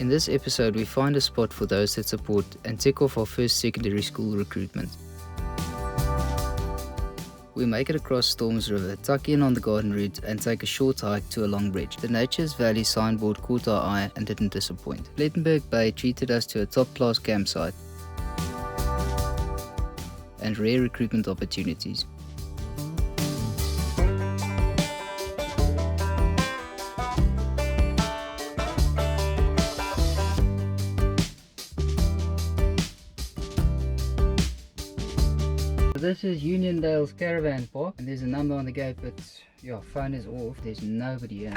In this episode, we find a spot for those that support and tick off our first secondary school recruitment. We make it across Storms River, tuck in on the garden route and take a short hike to a long bridge. The Nature's Valley signboard caught our eye and didn't disappoint. Plettenberg Bay treated us to a top-class campsite and rare recruitment opportunities. This is Uniondale's Caravan Park, and there's a number on the gate, but your phone is off. There's nobody here.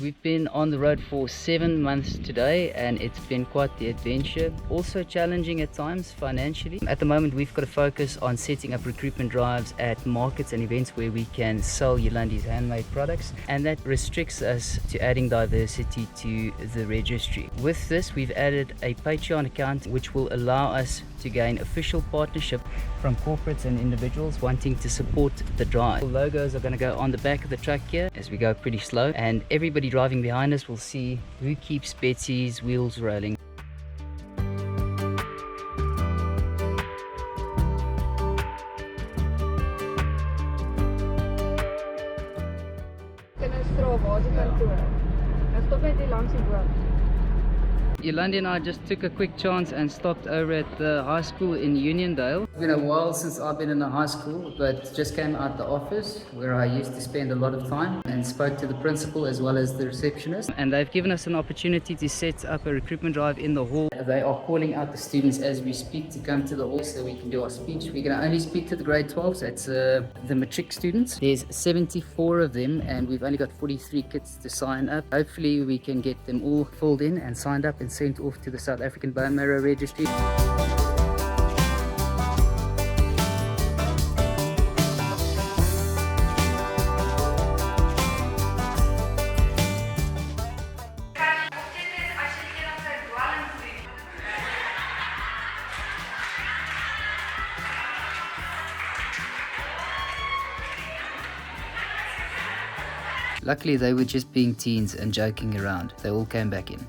We've been on the road for 7 months today, and it's been quite the adventure. Also challenging at times financially. At the moment, we've got to focus on setting up recruitment drives at markets and events where we can sell Yolandi's handmade products, and that restricts us to adding diversity to the registry. With this, we've added a Patreon account which will allow us to gain official partnership from corporates and individuals wanting to support the drive. The logos are going to go on the back of the truck here as we go pretty slow, and everybody driving behind us will see who keeps Betsy's wheels rolling. Yolandi and I just took a quick chance and stopped over at the high school in Uniondale. It's been a while since I've been in a high school, but just came out the office where I used to spend a lot of time and spoke to the principal as well as the receptionist. And they've given us an opportunity to set up a recruitment drive in the hall. They are calling out the students as we speak to come to the hall so we can do our speech. We're going to only speak to the grade 12s, that's the matric students. There's 74 of them and we've only got 43 kids to sign up. Hopefully we can get them all filled in and signed up and sent off to the South African Bone Marrow Registry. Luckily, they were just being teens and joking around. They all came back in.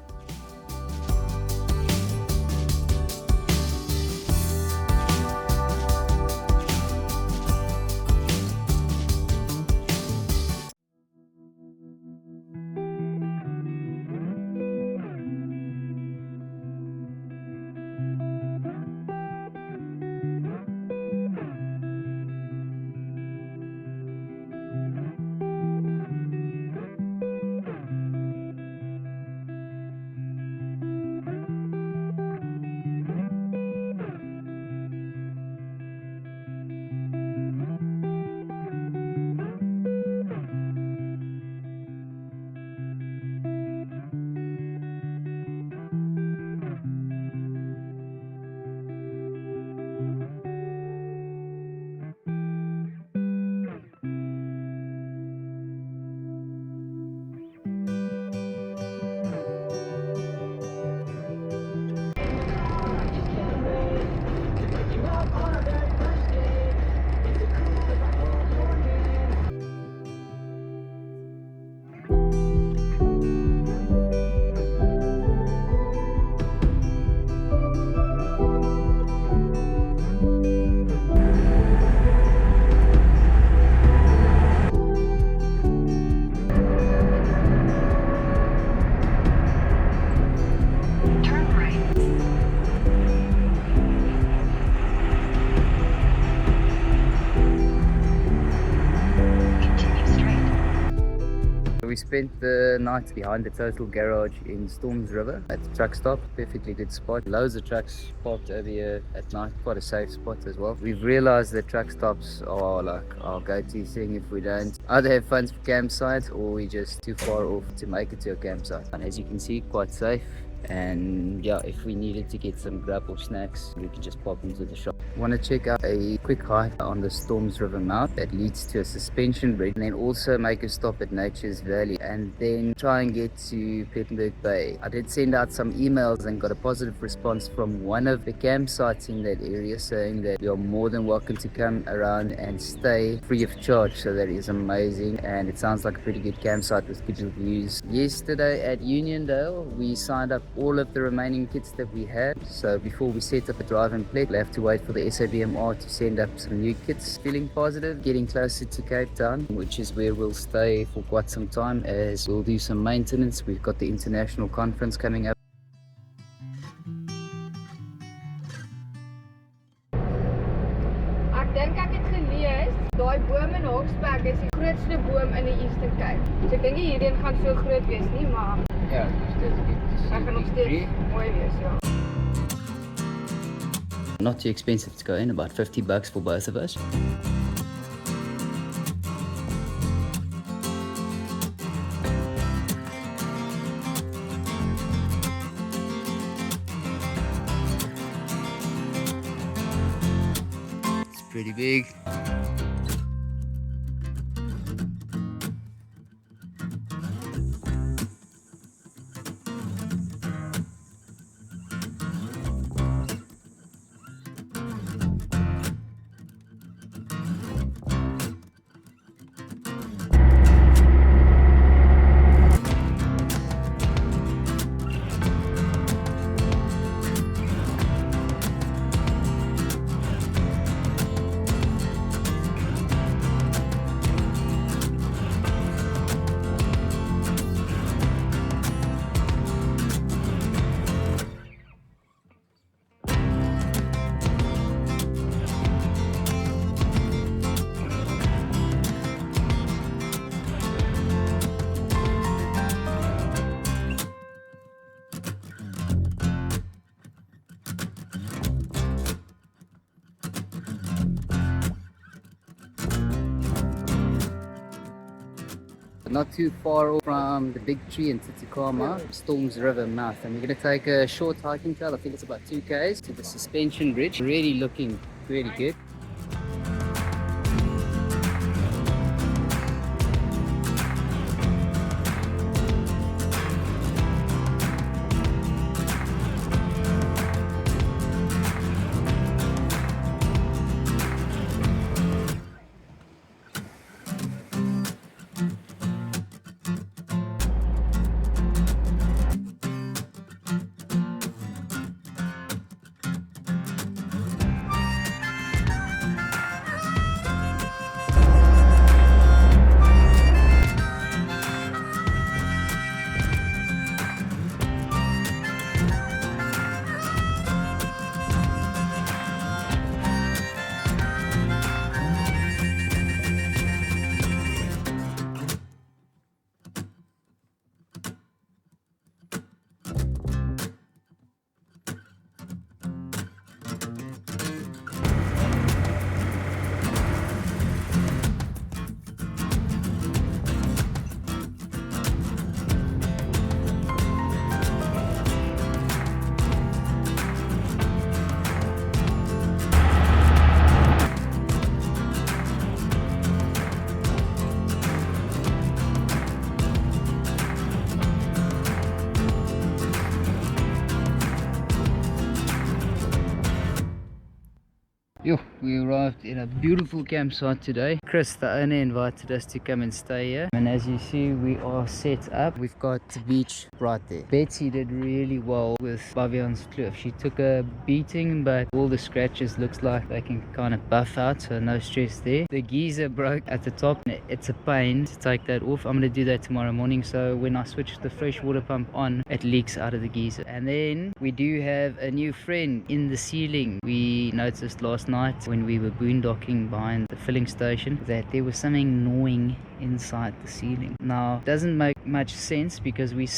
We spent the night behind the total garage in Storms River at the truck stop. Perfectly good spot. Loads of trucks parked over here at night. Quite a safe spot as well. We've realized that truck stops are like our go-to thing if we don't either have fun for campsites or we're just too far off to make it to a campsite. And as you can see, quite safe. and yeah, if we needed to get some grub or snacks, we could just pop into the shop. Want to check out a quick hike on the Storms River mouth that leads to a suspension bridge, and then also make a stop at Nature's Valley, and then try and get to Plettenberg Bay. I did send out some emails and got a positive response from one of the campsites in that area saying that you're more than welcome to come around and stay free of charge. So that is amazing, and it sounds like a pretty good campsite with good reviews. Yesterday at Uniondale, we signed up all of the remaining kits that we had. So before we set up a drive in Plett, we'll have to wait for the SABMR to send up some new kits. Feeling positive, getting closer to Cape Town, which is where we'll stay for quite some time as we'll do some maintenance. We've got the international conference coming up. Ek dink ek het gelees, daai boom in Hogsback is die grootste boom in die Eastern Cape. So ek dink nie hierheen gaan so groot wees nie, maar ja, ek gaan nog steeds mooi wees, ja. Not too expensive to go in, about $50 for both of us. It's pretty big. Not too far from the big tree in Titicama, Storms River mouth, and we're going to take a short hiking trail. I think it's about 2 k's to the suspension bridge. Really looking really good. Yo, we arrived in a beautiful campsite today. Chris, the owner, invited us to come and stay here. And as you see, we are set up. We've got the beach right there. Betsy did really well with Baviaanskloof. She took a beating, but all the scratches looks like they can kind of buff out, so no stress there. The geyser broke at the top. It's a pain to take that off. I'm going to do that tomorrow morning, so when I switch the fresh water pump on, it leaks out of the geyser. And then we do have a new friend in the ceiling. We noticed last night when when we were boondocking behind the filling station that there was something gnawing inside the ceiling. Now, it doesn't make much sense because we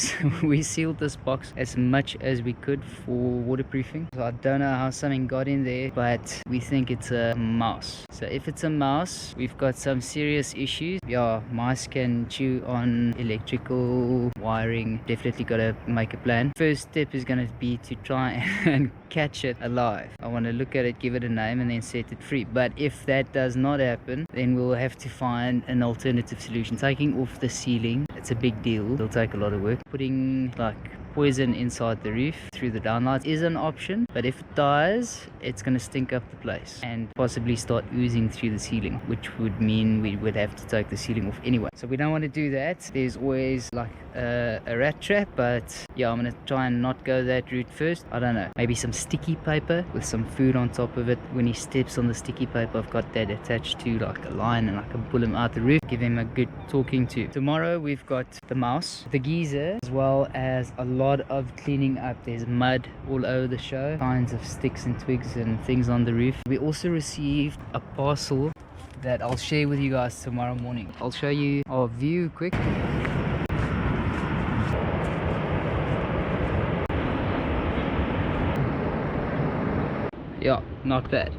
we sealed this box as much as we could for waterproofing. So I don't know how something got in there, but we think it's a mouse. So if it's a mouse, we've got some serious issues. Yeah, mice can chew on electrical wiring. Definitely got to make a plan. First step is going to be to try and catch it alive. I want to look at it, give it a name, and then set it free. But if that does not happen, then we'll have to find an alternative solution. Taking off the ceiling, it's a big deal. It'll take a lot of work. Putting like poison inside the roof through the downlights is an option, but if it dies, it's going to stink up the place and possibly start oozing through the ceiling, which would mean we would have to take the ceiling off anyway. So we don't want to do that. There's always like a rat trap, but yeah, I'm going to try and not go that route first. I don't know, maybe some sticky paper with some food on top of it. When he steps on the sticky paper, I've got that attached to like a line and I can pull him out the roof, give him a good talking to. Tomorrow we've got the mouse, the geezer, as well as a lot of cleaning up. There's mud all over the show, kinds of sticks and twigs and things on the roof. We also received a parcel that I'll share with you guys tomorrow morning. I'll show you our view quick. Yeah, not bad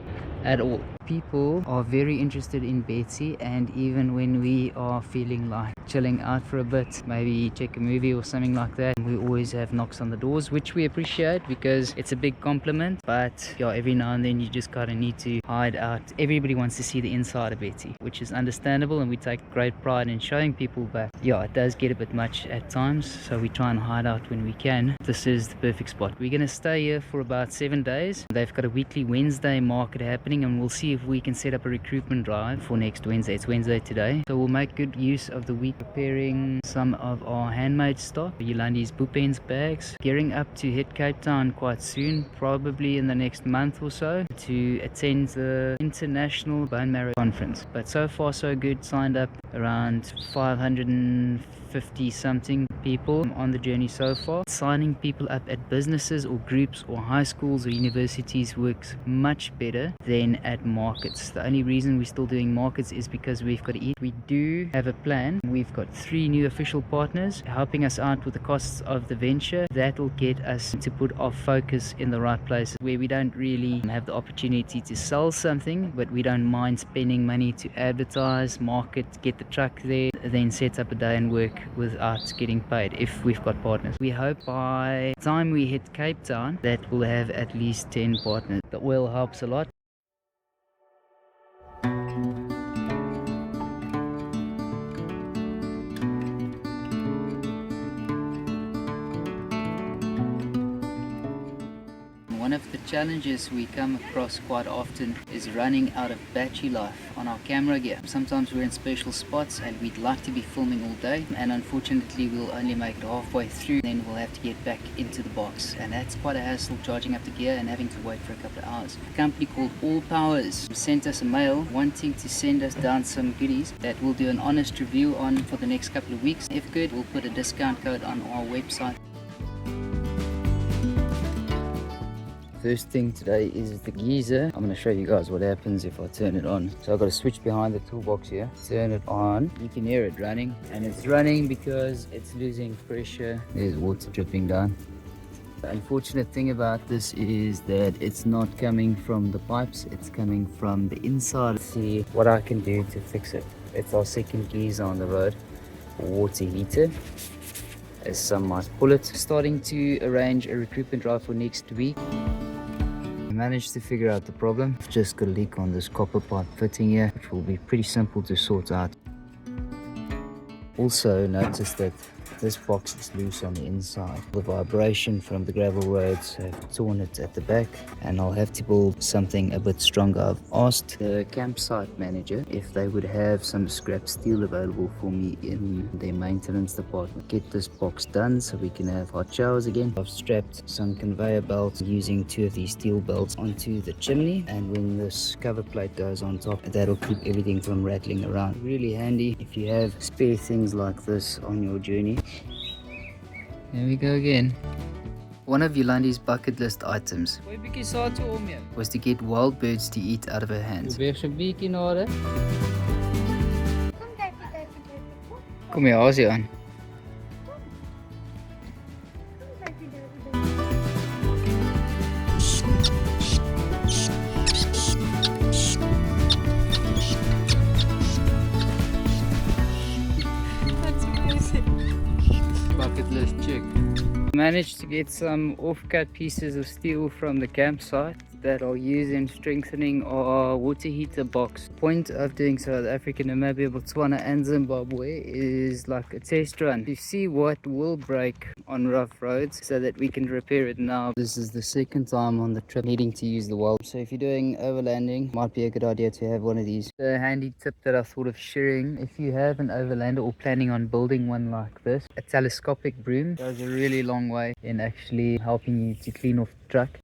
at all. People are very interested in Betsy, and even when we are feeling like chilling out for a bit, maybe check a movie or something like that, we always have knocks on the doors, which we appreciate because it's a big compliment. But yeah, every now and then you just kind of need to hide out. Everybody wants to see the inside of Betsy, which is understandable, and we take great pride in showing people, but yeah, it does get a bit much at times, so we try and hide out when we can. This is the perfect spot. We're going to stay here for about 7 days. They've got a weekly Wednesday market happening, and we'll see if we can set up a recruitment drive for next Wednesday. It's Wednesday today, so we'll make good use of the week preparing some of our handmade stock, Yolandi's boopens bags, gearing up to hit Cape Town quite soon, probably in the next month or so, to attend the International Bone Marrow Conference. But so far so good. Signed up around 550 something people on the journey so far. Signing people up at businesses or groups or high schools or universities works much better than at markets. The only reason we're still doing markets is because we've got to eat. We do have a plan. We've got 3 new official partners helping us out with the costs of the venture. That'll get us to put our focus in the right places where we don't really have the opportunity to sell something, but we don't mind spending money to advertise, market, get the truck there, then set up a day and work without getting paid if we've got partners. We hope by the time we hit Cape Town that we'll have at least 10 partners. The oil helps a lot. One of the challenges we come across quite often is running out of battery life on our camera gear. Sometimes we're in special spots and we'd like to be filming all day, and unfortunately we'll only make it halfway through, then we'll have to get back into the box, and that's quite a hassle, charging up the gear and having to wait for a couple of hours. A company called All Powers sent us a mail wanting to send us down some goodies that we'll do an honest review on for the next couple of weeks. If good, we'll put a discount code on our website. First thing today is the geyser. I'm going to show you guys what happens if I turn it on. So I've got a switch behind the toolbox here. Turn it on. You can hear it running, and it's running because it's losing pressure. There's water dripping down. The unfortunate thing about this is that it's not coming from the pipes, it's coming from the inside. Let's see what I can do to fix it. It's our second geyser on the road, water heater, as some might pull it. Starting to arrange a recruitment drive for next week. Managed to figure out the problem. I've just got a leak on this copper pipe fitting here, which will be pretty simple to sort out. Also noticed that this box is loose on the inside. The vibration from the gravel roads have torn it at the back, and I'll have to build something a bit stronger. I've asked the campsite manager if they would have some scrap steel available for me in their maintenance department. Get this box done so we can have hot showers again. I've strapped some conveyor belts using 2 of these steel belts onto the chimney, and when this cover plate goes on top, that'll keep everything from rattling around. Really handy if you have spare things like this on your journey. There we go again. One of Yolandi's bucket list items was to get wild birds to eat out of her hands. Kom jy hasie aan. That's amazing. Bucket list check. Managed to get some off-cut pieces of steel from the campsite that I'll use in strengthening our water heater box. Point of doing South Africa, Namibia, Botswana and Zimbabwe is like a test run to see what will break on rough roads so that we can repair it now. This is the second time on the trip needing to use the wild. So if you're doing overlanding, might be a good idea to have one of these. The handy tip that I thought of sharing, if you have an overlander or planning on building one like this, a telescopic broom goes a really long way in actually helping you to clean off the truck.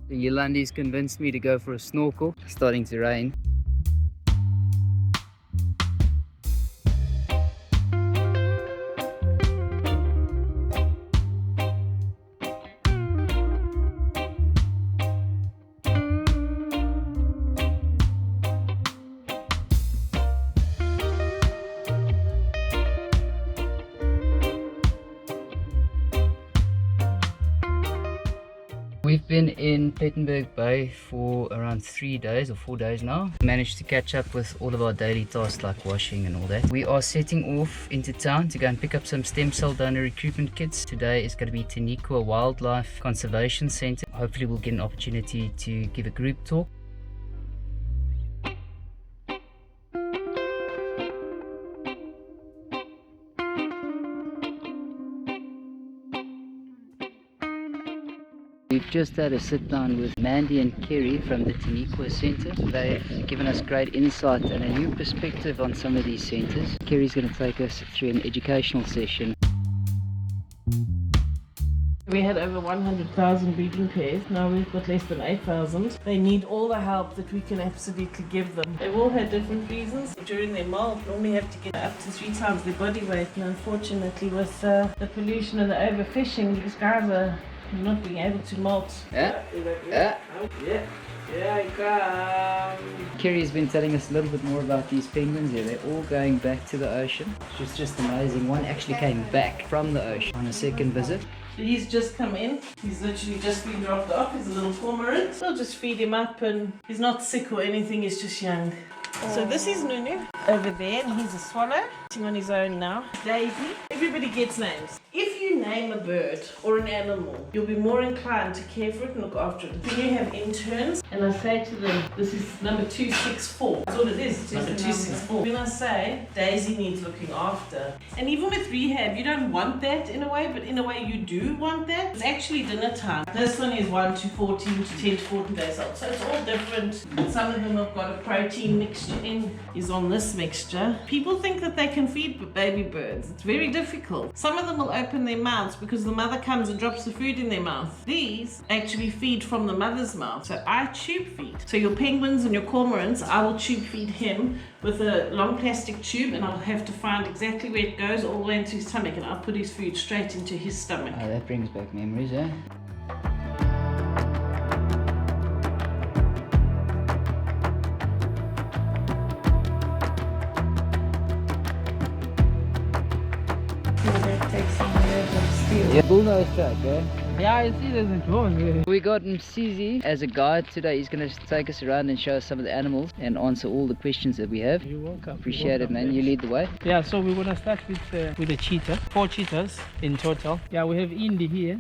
Yolandi's convinced me to go for a snorkel. It's starting to rain. We've been in Plettenberg Bay for around 3 days or 4 days now. Managed to catch up with all of our daily tasks like washing and all that. We are setting off into town to go and pick up some stem cell donor recruitment kits. Today is going to be Pt.1 Wildlife Conservation Centre. Hopefully we'll get an opportunity to give a group talk. We've just had a sit down with Mandy and Kerry from the Pt.1 Centre. They've given us great insight and a new perspective on some of these centres. Kerry's going to take us through an educational session. We had over 100,000 breeding pairs. Now we've got less than 8,000. They need all the help that we can absolutely give them. They've all had different reasons. During their molt, normally have to get up to 3 times their body weight. And unfortunately, with the pollution and the overfishing, these guys are not being able to molt. Yeah, I come. Kerry's been telling us a little bit more about these penguins here. They're all going back to the ocean, which is just amazing. One actually came back from the ocean on a second visit. He's just come in. He's literally just been dropped off. He's a little cormorant. We'll just feed him up, and he's not sick or anything. He's just young. So this is Nunu over there, and he's a swallow sitting on his own now. Daisy. Everybody gets names. If you name a bird or an animal, you'll be more inclined to care for it and look after it. Then you have interns, and I say to them, this is number 264. That's all it is. It's number 264. When I say Daisy needs looking after, and even with rehab, you don't want that in a way, but in a way you do want that. It's actually dinner time. This one is 1 to 14 to 10 to 14 days old, so it's all different. Some of them have got a protein mixture in, is on this mixture. People think that they can feed baby birds. It's very difficult. Some of them will open their mouths because the mother comes and drops the food in their mouth. These actually feed from the mother's mouth. So I tube feed. So your penguins and your cormorants, I will tube feed him with a long plastic tube, and I'll have to find exactly where it goes all the way into his stomach, and I'll put his food straight into his stomach. Oh, that brings back memories, eh? Yeah, bullnose track, eh? Yeah, I see there's a drone. We got Msizi as a guide today. He's going to take us around and show us some of the animals and answer all the questions that we have. You're welcome. Appreciate it, man. You lead the way. Yeah, so we're gonna start with the cheetah. 4 cheetahs in total. Yeah, we have Indy here.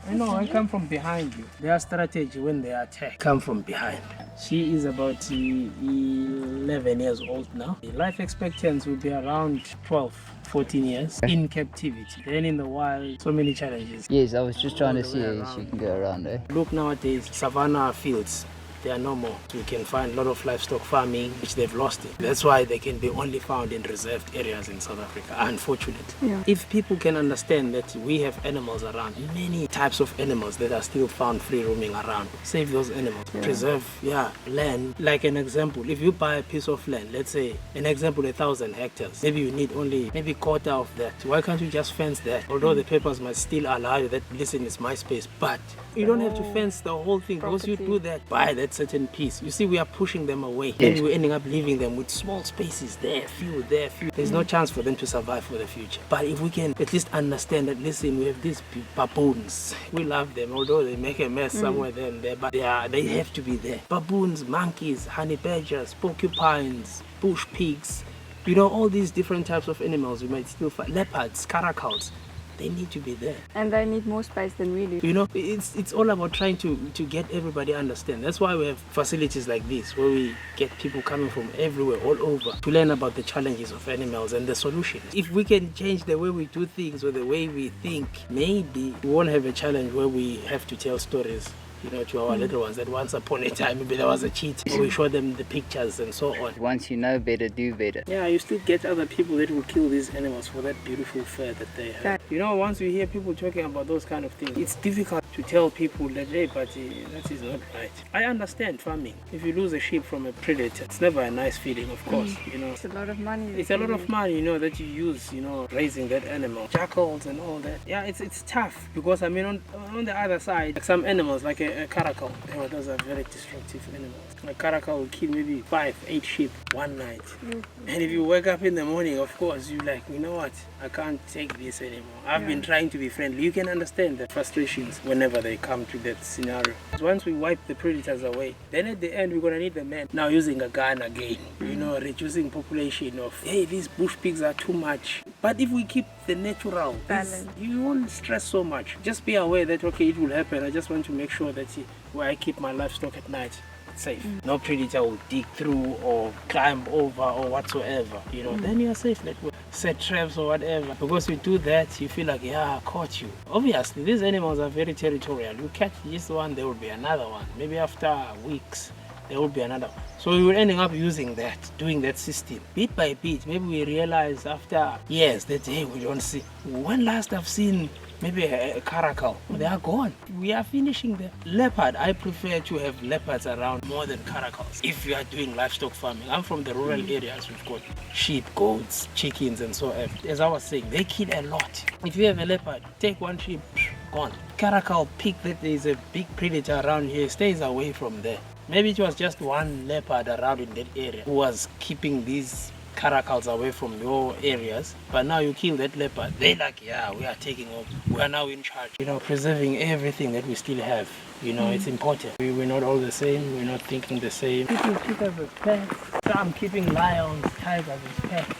I know, I come from behind you. Their strategy when they attack, come from behind. She is about 11 years old now. The life expectancy will be around 12, 14 years in captivity. Then in the wild, so many challenges. Yes, I was just trying to see if she can go around, eh? Look nowadays, savanna fields. They are no more. We can find a lot of livestock farming, which they've lost it. That's why they can be only found in reserved areas in South Africa, unfortunately. Yeah. If people can understand that we have animals around, many types of animals that are still found free roaming around, save those animals, preserve land. Like an example, if you buy a piece of land, let's say an example 1,000 hectares, maybe you need only maybe quarter of that. Why can't you just fence that? Although the papers might still allow you that, listen, it's my space, but you don't have to fence the whole thing. Because you do that, buy that certain piece. You see, we are pushing them away. Then we're ending up leaving them with small spaces there, few there, few. There's no chance for them to survive for the future. But if we can at least understand that, listen, we have these baboons. We love them, although they make a mess somewhere there and there, but they have to be there. Baboons, monkeys, honey badgers, porcupines, bush pigs, you know, all these different types of animals we might still find. Leopards, caracals. They need to be there. And they need more space than we do. You know, it's all about trying to get everybody understand. That's why we have facilities like this, where we get people coming from everywhere, all over, to learn about the challenges of animals and the solutions. If we can change the way we do things or the way we think, maybe we won't have a challenge where we have to tell stories, you know, to our little ones that once upon a time maybe there was a cheat, or we show them the pictures and so on. Once you know better, do better. Yeah, you still get other people that will kill these animals for that beautiful fur that they have. You know, once you hear people talking about those kind of things, it's difficult to tell people that, hey, but that is not right. I understand farming. If you lose a sheep from a predator, it's never a nice feeling, of course, you know. It's a lot of money. It's a lot of money, you know, that you use, you know, raising that animal. Jackals and all that. Yeah, it's tough, because I mean, on the other side, like some animals like a caracal, you know, those are very destructive animals. A caracal will kill maybe 5-8 sheep one night. And if you wake up in the morning, of course, you're like, you know what, I can't take this anymore. I've been trying to be friendly. You can understand the frustrations whenever they come to that scenario. Once we wipe the predators away, then at the end we're going to need the men now using a gun again, you know, reducing population of, hey, these bush pigs are too much. But if we keep the natural balance, you won't stress so much. Just be aware that, okay, it will happen. I just want to make sure that where I keep my livestock at night, safe. No predator will dig through or climb over or whatsoever, you know. Then you're safe. Like set traps or whatever. Because you do that, you feel like, yeah, I caught you. Obviously, these animals are very territorial. You catch this one, there will be another one. Maybe after weeks, there will be another one. So we were ending up using that, doing that system. Bit by bit, maybe we realize after years that, hey, we don't see. When last I've seen maybe a caracal, they are gone. We are finishing the leopard. I prefer to have leopards around more than caracals if you are doing livestock farming. I'm from the rural areas. We've got sheep, goats, chickens and so on. As I was saying, they kill a lot. If you have a leopard, take one sheep, gone. Caracal pick that there is a big predator around here, stays away from there. Maybe it was just one leopard around in that area who was keeping these caracals away from your areas, but now you kill that leopard, they're like, yeah, we are taking over, we are now in charge. You know, preserving everything that we still have, you know, it's important. We're not all the same, we're not thinking the same. People pick up a pet, some keeping lions, tigers as pets.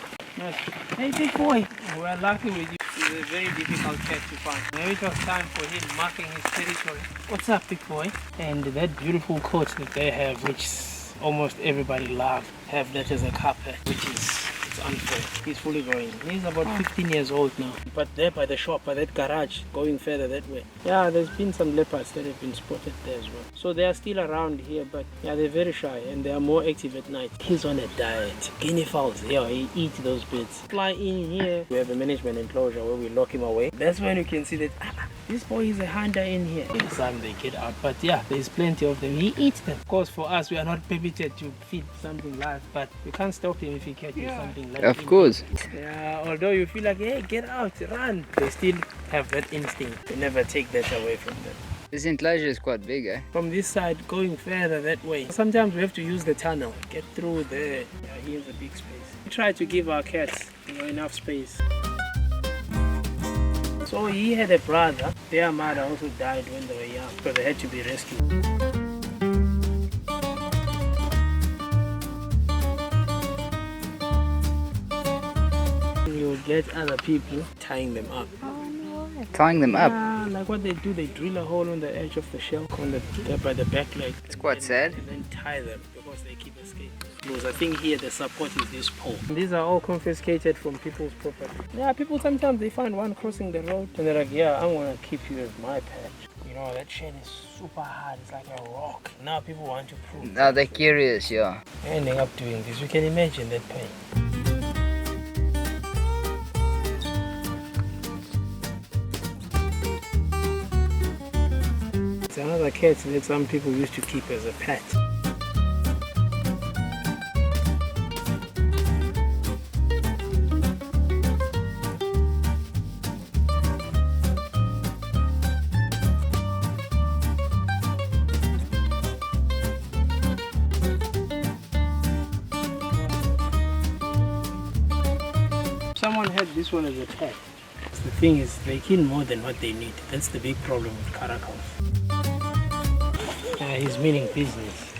Hey, big boy, we're lucky with you. He's a very difficult cat to find. Maybe it was time for him marking his territory. What's up, big boy? And that beautiful coat that they have, which almost everybody loves, have that as a carpet, which is unfair. He's fully growing. He's about 15 years old now. But there by the shop, by that garage, going further that way, yeah, there's been some leopards that have been spotted there as well. So they are still around here, but yeah, they're very shy and they are more active at night. He's on a diet. Guinea fowls, yeah, he eats those birds. Fly in here. We have a management enclosure where we lock him away. That's when you can see that this boy is a hunter in here. Some they get out, but yeah, there's plenty of them. He eats them. Of course, for us, we are not permitted to feed something live, but we can't stop him if he catches something live. Of course. Yeah, although you feel like, hey, get out, run. They still have that instinct. They never take that away from them. This enclosure is quite big, eh? From this side, going further that way. Sometimes we have to use the tunnel, get through there. Yeah, here's a big space. We try to give our cats, you know, enough space. So he had a brother. Their mother also died when they were young, so they had to be rescued. You would get other people tying them up. Tying them up? Yeah, like what they do, they drill a hole on the edge of the shell by the back leg. It's quite sad. And then tie them because they keep escaping. Because I think here the support is this pole. These are all confiscated from people's property. Yeah, people sometimes they find one crossing the road and they're like, yeah, I'm gonna keep you as my pet. You You know, that shed is super hard. It's like a rock. Now people want to prove. Now they're curious, yeah. We're ending up doing this. You can imagine that pain. It's another cat that some people used to keep as a pet. Someone had this one as a pet. The thing is, they kill more than what they need. That's the big problem with caracals. He's meaning business.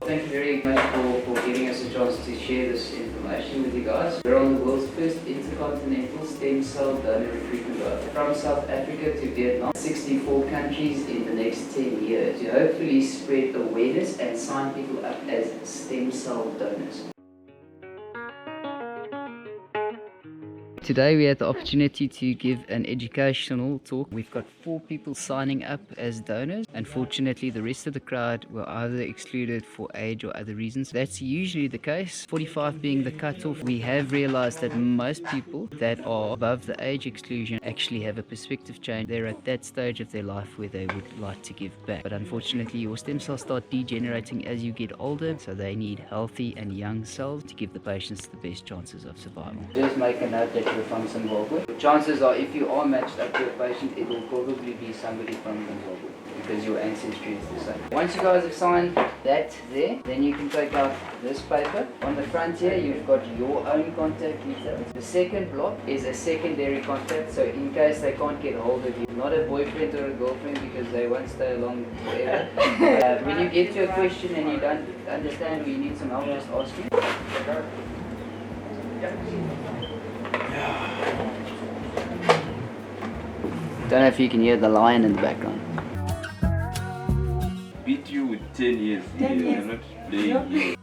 Thank you very much for giving us a chance to share this information with you guys. We're on the world's first intercontinental stem cell donor recruitment drive from South Africa to Vietnam, 64 countries in the next 10 years to hopefully spread awareness and sign people up as stem cell donors. Today we had the opportunity to give an educational talk. We've got 4 people signing up as donors. Unfortunately, the rest of the crowd were either excluded for age or other reasons. That's usually the case, 45 being the cutoff. We have realized that most people that are above the age exclusion actually have a perspective change. They're at that stage of their life where they would like to give back. But unfortunately, your stem cells start degenerating as you get older, so they need healthy and young cells to give the patients the best chances of survival. Just make a note that you're from Zimbabwe. The chances are, if you are matched up to a patient, it will probably be somebody from Zimbabwe because your ancestry is the same. Once you guys have signed that there, then you can take out this paper. On the front here, you've got your own contact details. The second block is a secondary contact, so in case they can't get hold of you, not a boyfriend or a girlfriend because they won't stay along forever. When you get to a question and you don't understand or you need some help, just ask me. Don't know if you can hear the lion in the background. Beat you with 10 years. 10 years. You're not playing here.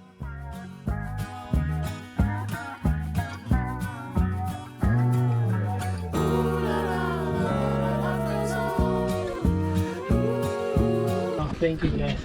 Oh, thank you guys.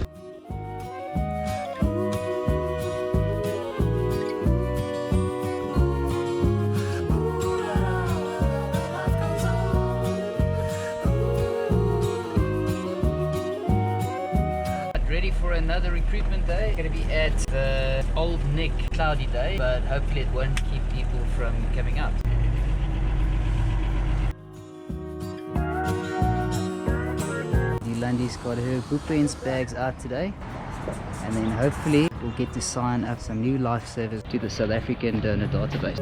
Ready for another recruitment day. Going to be at the Old Nick Cloudy Day, but hopefully it won't keep people from coming out. Lundy's got her Keurbooms bags out today, and then hopefully we'll get to sign up some new lifesavers to the South African donor database.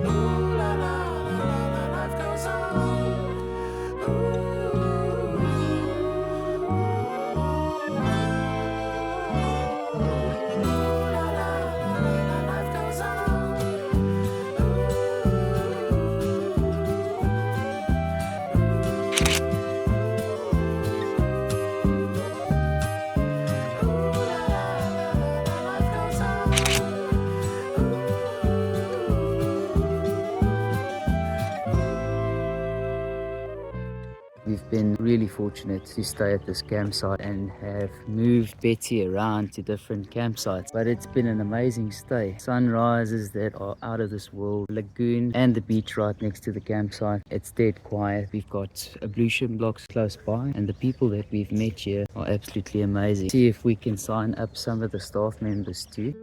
We've been really fortunate to stay at this campsite and have moved Betsy around to different campsites, but it's been an amazing stay. Sunrises that are out of this world, lagoon and the beach right next to the campsite. It's dead quiet. We've got ablution blocks close by, and the people that we've met here are absolutely amazing. See if we can sign up some of the staff members too.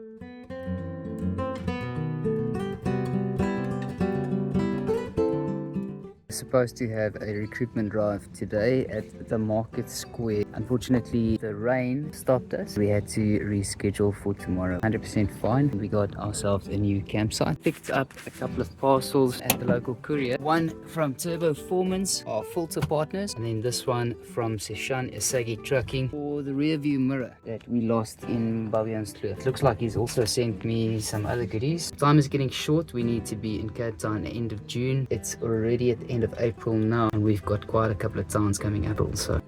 Supposed to have a recruitment drive today at the market square. Unfortunately, the rain stopped us. We had to reschedule for tomorrow. 100% fine. We got ourselves a new campsite. Picked up a couple of parcels at the local courier. One from Turbo Formans, our filter partners, and then this one from S1-Ep Trucking for the rear view mirror that we lost in Baviaanskloof. Looks like he's also sent me some other goodies. Time is getting short. We need to be in Cape Town at the end of June. It's already at the end of April now, and we've got quite a couple of towns coming up also.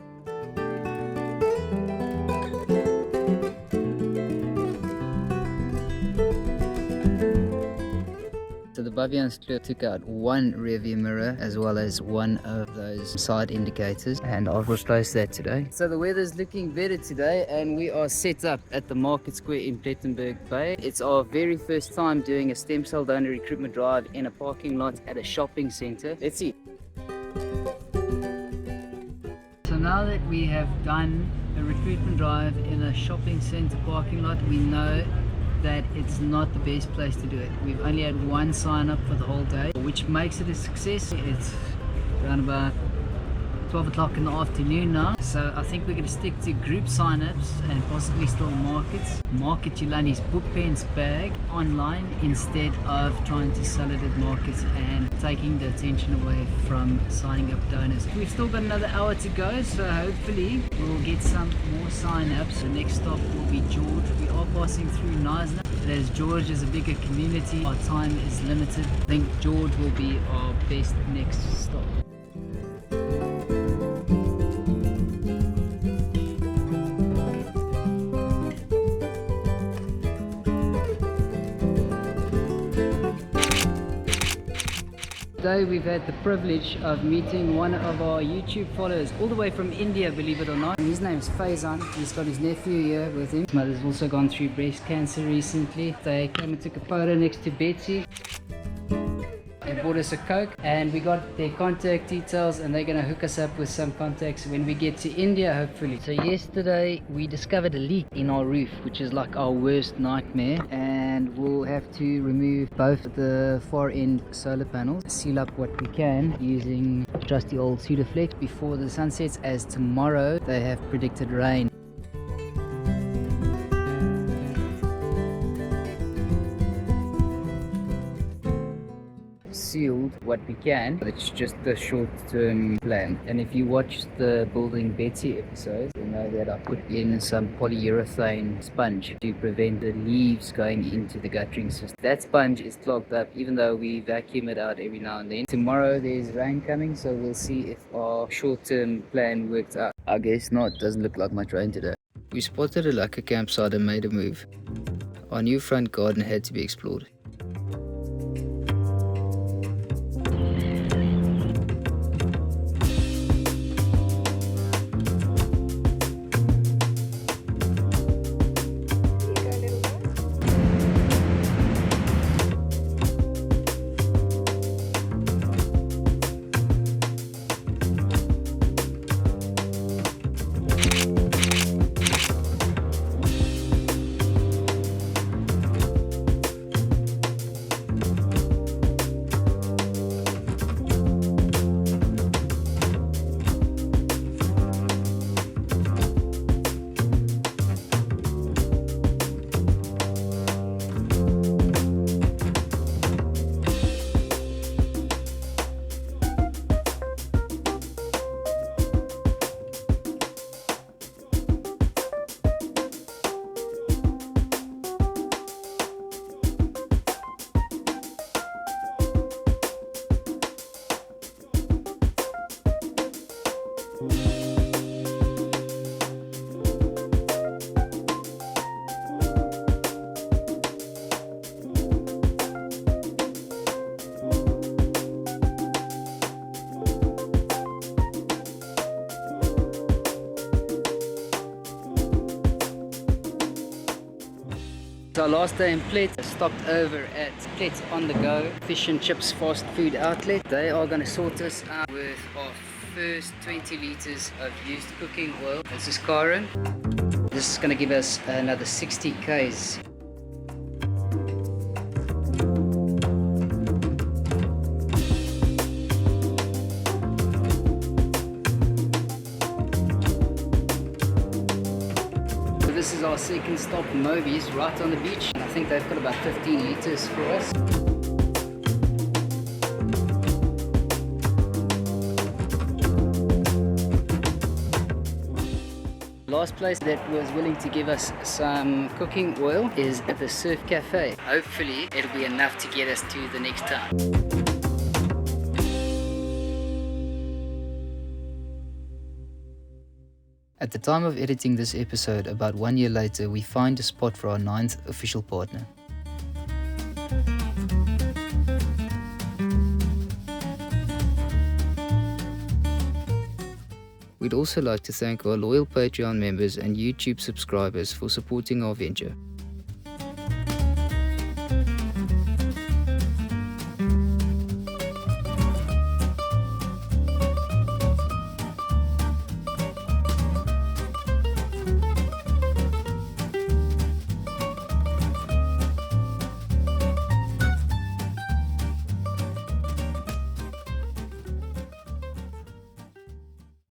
So the Baviaanskloof took out one rearview mirror as well as one of those side indicators, and I'll replace that today. So the weather's looking better today and we are set up at the market square in Plettenberg Bay. It's our very first time doing a stem cell donor recruitment drive in a parking lot at a shopping center. Let's see. So now that we have done a recruitment drive in a shopping center parking lot, we know that it's not the best place to do it. We've only had one sign up for the whole day, which makes it a success. It's around about 12 o'clock in the afternoon now, so I think we're going to stick to group sign-ups and possibly still market Yulani's book pens bag online instead of trying to sell it at markets and taking the attention away from signing up donors. We've still got another hour to go, so hopefully we'll get some more sign-ups. The next stop will be George. We are passing through Knysna, but as George is a bigger community, our time is limited. I think George will be our best next stop. Today we've had the privilege of meeting one of our YouTube followers all the way from India, believe it or not. His name's Faizan. He's got his nephew here with him. His mother's also gone through breast cancer recently. They came and took a photo next to Betsy. They bought us a Coke and we got their contact details, and they're going to hook us up with some contacts when we get to India, hopefully. So yesterday we discovered a leak in our roof, which is like our worst nightmare, and we'll have to remove both the far end solar panels, seal up what we can using trusty old Sudaflex before the sun sets, as tomorrow they have predicted rain. Sealed what we can, but it's just the short-term plan. And if you watch the Building Betsy episodes, you know that I put in some polyurethane sponge to prevent the leaves going into the guttering system. That sponge is clogged up even though we vacuum it out every now and then. Tomorrow there's rain coming, so we'll see if our short-term plan worked out. I guess not. Doesn't look like much rain today. We spotted a lacquer campsite and made a move. Our new front garden had to be explored. Our last day in Plett, stopped over at Plett on the go fish and chips fast food outlet. They are going to sort us out with our first 20 liters of used cooking oil. This is Karen. This is going to give us another 60 Ks. This is our second stop, Moby's, right on the beach. I think they've got about 15 liters for us. Last place that was willing to give us some cooking oil is at the Surf Cafe. Hopefully it'll be enough to get us to the next town. At the time of editing this episode, about 1 year later, we find a spot for our 9th official partner. We'd also like to thank our loyal Patreon members and YouTube subscribers for supporting our venture.